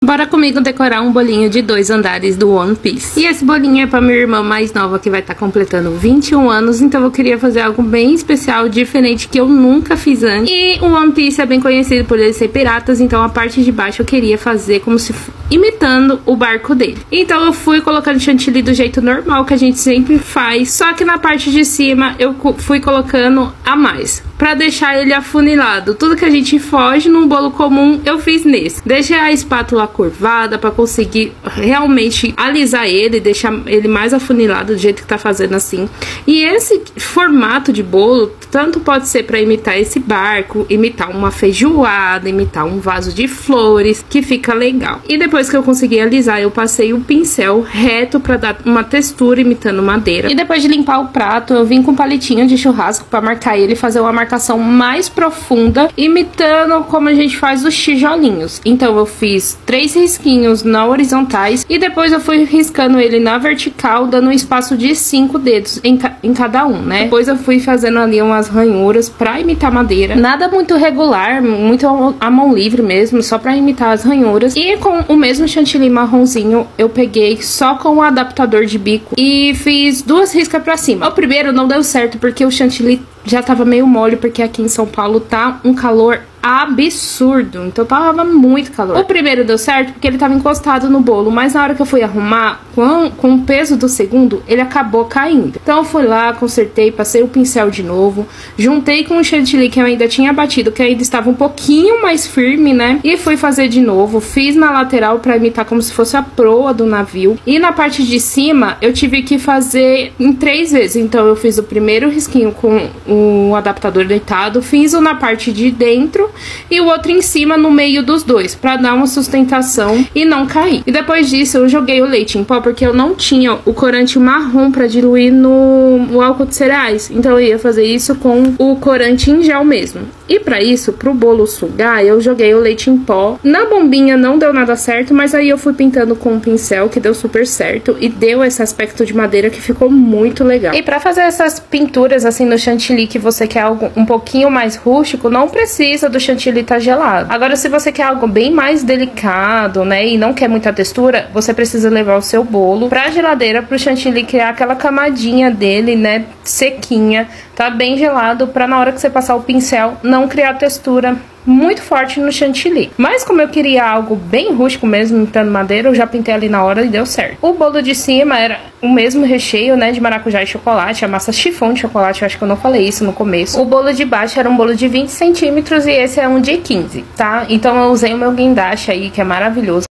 Bora comigo decorar um bolinho de 2 andares do One Piece. E esse bolinho é pra minha irmã mais nova, que vai estar completando 21 anos. Então eu queria fazer algo bem especial, diferente, que eu nunca fiz antes. E o One Piece é bem conhecido por ele ser piratas, então a parte de baixo eu queria fazer como se imitando o barco dele. Então eu fui colocando chantilly do jeito normal que a gente sempre faz, só que na parte de cima eu fui colocando a mais, pra deixar ele afunilado. Tudo que a gente foge num bolo comum, eu fiz nesse. Deixei a espátula curvada pra conseguir realmente alisar ele, deixar ele mais afunilado do jeito que tá fazendo assim. E esse formato de bolo, tanto pode ser pra imitar esse barco, imitar uma feijoada, imitar um vaso de flores, que fica legal. E depois que eu consegui alisar, eu passei o pincel reto pra dar uma textura imitando madeira. E depois de limpar o prato, eu vim com palitinho de churrasco pra marcar ele e fazer uma marcação mais profunda, imitando como a gente faz os tijolinhos. Então eu fiz 3 risquinhos na horizontais e depois eu fui riscando ele na vertical, dando um espaço de 5 dedos em cada um, né? Depois eu fui fazendo ali umas ranhuras pra imitar madeira. Nada muito regular, muito à mão livre mesmo, só pra imitar as ranhuras. E com o mesmo chantilly marronzinho, eu peguei só com o adaptador de bico e fiz 2 riscas pra cima. O primeiro não deu certo porque o chantilly já tava meio mole, porque aqui em São Paulo tá um calor absurdo, então tava muito calor. O primeiro deu certo porque ele tava encostado no bolo, mas na hora que eu fui arrumar, com o peso do segundo, ele acabou caindo. Então eu fui lá, consertei, passei o pincel de novo, juntei com o chantilly que eu ainda tinha batido, que ainda estava um pouquinho mais firme, né? E fui fazer de novo, fiz na lateral pra imitar como se fosse a proa do navio. E na parte de cima, eu tive que fazer em 3 vezes. Então eu fiz o primeiro risquinho com o adaptador deitado, fiz o na parte de dentro e o outro em cima no meio dos dois, pra dar uma sustentação e não cair. E depois disso eu joguei o leite em pó, porque eu não tinha o corante marrom pra diluir no álcool de cereais, então eu ia fazer isso com o corante em gel mesmo. E pra isso, pro bolo sugar, eu joguei o leite em pó. Na bombinha não deu nada certo, mas aí eu fui pintando com um pincel, que deu super certo, e deu esse aspecto de madeira que ficou muito legal. E pra fazer essas pinturas assim no chantilly, que você quer algo um pouquinho mais rústico, não precisa do chantilly tá gelado. Agora, se você quer algo bem mais delicado, né, e não quer muita textura, você precisa levar o seu bolo pra geladeira, pro chantilly criar aquela camadinha dele, né, sequinha, tá bem gelado, pra na hora que você passar o pincel, não criar textura muito forte no chantilly. Mas como eu queria algo bem rústico mesmo, imitando madeira, eu já pintei ali na hora e deu certo. O bolo de cima era o mesmo recheio, né, de maracujá e chocolate, a massa chiffon de chocolate, eu acho que eu não falei isso no começo. O bolo de baixo era um bolo de 20 centímetros e esse é um de 15, tá? Então eu usei o meu guindaste aí, que é maravilhoso.